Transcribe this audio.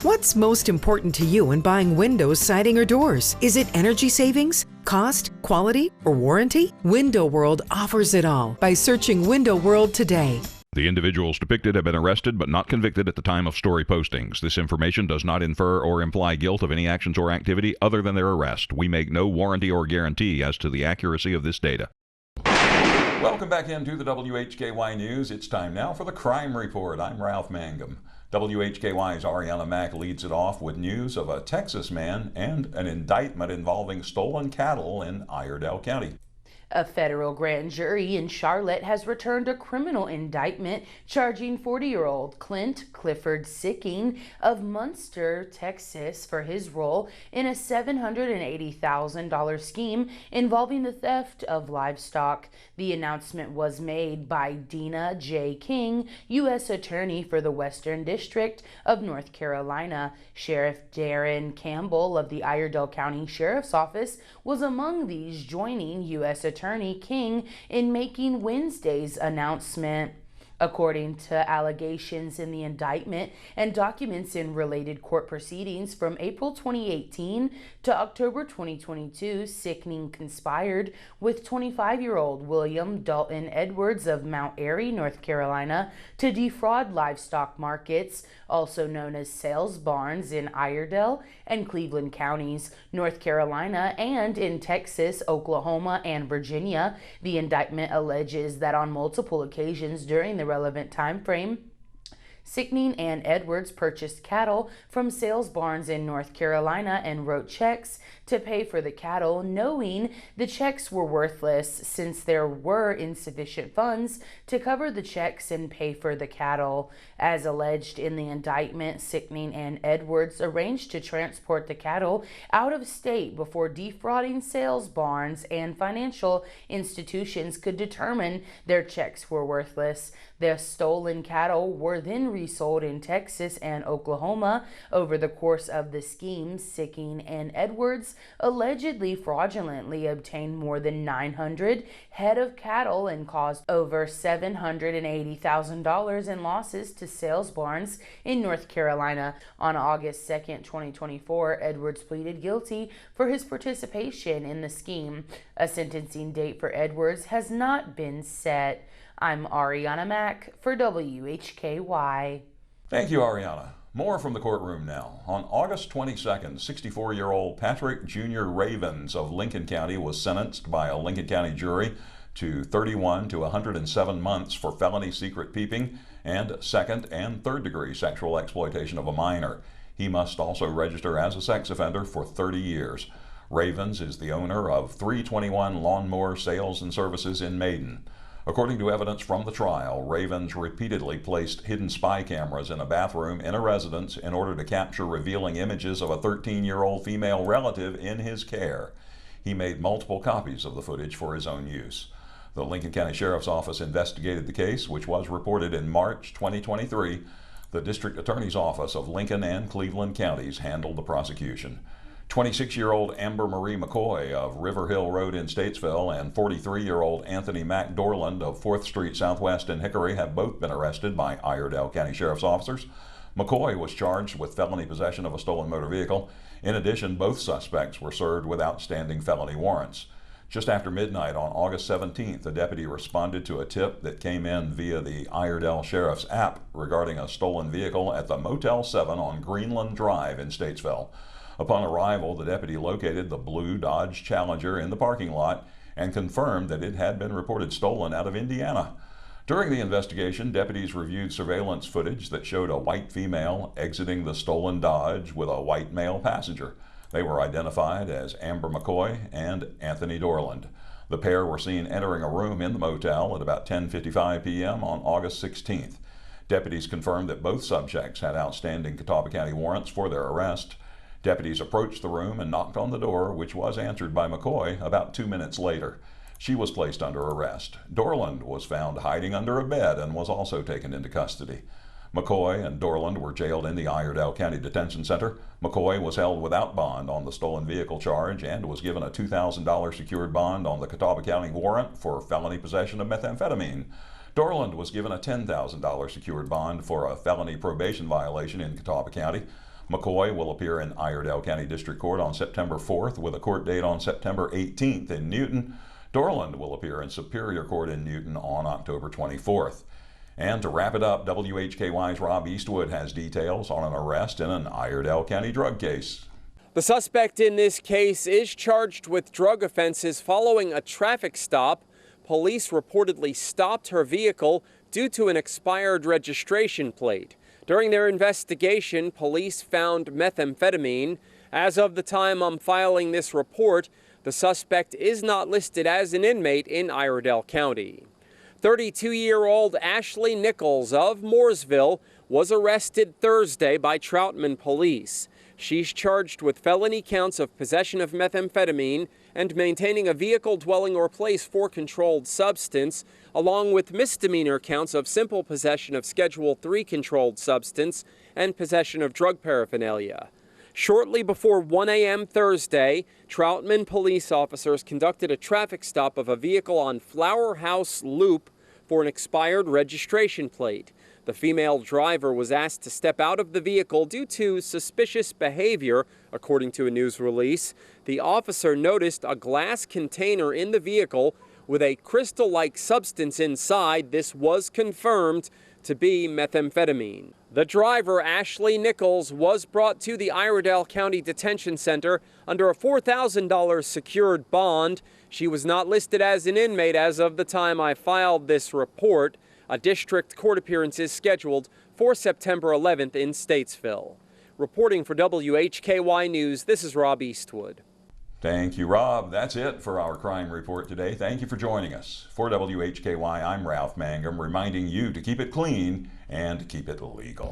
What's most important to you when buying windows, siding, or doors? Is it energy savings, cost, quality, or warranty? Window World offers it all by searching Window World today. The individuals depicted have been arrested but not convicted at the time of story postings. This information does not infer or imply guilt of any actions or activity other than their arrest. We make no warranty or guarantee as to the accuracy of this data. Welcome back into the WHKY News. It's time now for the Crime Report. I'm Ralph Mangum. WHKY's Arianna Mack leads it off with news of a Texas man and an indictment involving stolen cattle in Iredell County. A federal grand jury in Charlotte has returned a criminal indictment charging 40-year-old Clint Clifford Sicking of Munster, Texas, for his role in a $780,000 scheme involving the theft of livestock. The announcement was made by Dina J. King, U.S. Attorney for the Western District of North Carolina. Sheriff Darren Campbell of the Iredell County Sheriff's Office was among these, joining U.S. Attorney King in making Wednesday's announcement. According to allegations in the indictment and documents in related court proceedings from April 2018 to October 2022, Sicking conspired with 25-year-old William Dalton Edwards of Mount Airy, North Carolina, to defraud livestock markets, also known as sales barns, in Iredell and Cleveland counties, North Carolina, and in Texas, Oklahoma, and Virginia. The indictment alleges that on multiple occasions during the relevant time frame, Sicking and Edwards purchased cattle from sales barns in North Carolina and wrote checks to pay for the cattle, knowing the checks were worthless since there were insufficient funds to cover the checks and pay for the cattle. As alleged in the indictment, Sicking and Edwards arranged to transport the cattle out of state before defrauding sales barns and financial institutions could determine their checks were worthless. The stolen cattle were then resold in Texas and Oklahoma. Over the course of the scheme, Sicking and Edwards allegedly fraudulently obtained more than 900 head of cattle and caused over $780,000 in losses to sales barns in North Carolina. On August 2nd, 2024, Edwards pleaded guilty for his participation in the scheme. A sentencing date for Edwards has not been set. I'm Arianna Mack for WHKY. Thank you, Arianna. More from the courtroom now. On August 22nd, 64-year-old Patrick Jr. Ravens of Lincoln County was sentenced by a Lincoln County jury to 31 to 107 months for felony secret peeping and second and third degree sexual exploitation of a minor. He must also register as a sex offender for 30 years. Ravens is the owner of 321 Lawnmower Sales and Services in Maiden. According to evidence from the trial, Ravens repeatedly placed hidden spy cameras in a bathroom in a residence in order to capture revealing images of a 13-year-old female relative in his care. He made multiple copies of the footage for his own use. The Lincoln County Sheriff's Office investigated the case, which was reported in March 2023. The District Attorney's Office of Lincoln and Cleveland counties handled the prosecution. 26-year-old Amber Marie McCoy of River Hill Road in Statesville and 43-year-old Anthony Mack Dorland of 4th Street Southwest in Hickory have both been arrested by Iredell County Sheriff's officers. McCoy was charged with felony possession of a stolen motor vehicle. In addition, both suspects were served with outstanding felony warrants. Just after midnight on August 17th, a deputy responded to a tip that came in via the Iredell Sheriff's app regarding a stolen vehicle at the Motel 7 on Greenland Drive in Statesville. Upon arrival, the deputy located the blue Dodge Challenger in the parking lot and confirmed that it had been reported stolen out of Indiana. During the investigation, deputies reviewed surveillance footage that showed a white female exiting the stolen Dodge with a white male passenger. They were identified as Amber McCoy and Anthony Dorland. The pair were seen entering a room in the motel at about 10:55 p.m. on August 16th. Deputies confirmed that both subjects had outstanding Catawba County warrants for their arrest. Deputies approached the room and knocked on the door, which was answered by McCoy about 2 minutes later. She was placed under arrest. Dorland was found hiding under a bed and was also taken into custody. McCoy and Dorland were jailed in the Iredell County Detention Center. McCoy was held without bond on the stolen vehicle charge and was given a $2,000 secured bond on the Catawba County warrant for felony possession of methamphetamine. Dorland was given a $10,000 secured bond for a felony probation violation in Catawba County. McCoy will appear in Iredell County District Court on September 4th with a court date on September 18th in Newton. Dorland will appear in Superior Court in Newton on October 24th. And to wrap it up, WHKY's Rob Eastwood has details on an arrest in an Iredell County drug case. The suspect in this case is charged with drug offenses following a traffic stop. Police reportedly stopped her vehicle due to an expired registration plate. During their investigation, police found methamphetamine. As of the time I'm filing this report, the suspect is not listed as an inmate in Iredell County. 32-year-old Ashley Nichols of Mooresville was arrested Thursday by Troutman police. She's charged with felony counts of possession of methamphetamine and maintaining a vehicle, dwelling, or place for controlled substance, along with misdemeanor counts of simple possession of Schedule III controlled substance and possession of drug paraphernalia. Shortly before 1 a.m. Thursday, Troutman police officers conducted a traffic stop of a vehicle on Flower House Loop for an expired registration plate. The female driver was asked to step out of the vehicle due to suspicious behavior, according to a news release. The officer noticed a glass container in the vehicle with a crystal-like substance inside. This was confirmed to be methamphetamine. The driver, Ashley Nichols, was brought to the Iredell County Detention Center under a $4,000 secured bond. She was not listed as an inmate as of the time I filed this report. A district court appearance is scheduled for September 11th in Statesville. Reporting for WHKY News, this is Rob Eastwood. Thank you, Rob. That's it for our crime report today. Thank you for joining us. For WHKY, I'm Ralph Mangum, reminding you to keep it clean and keep it legal.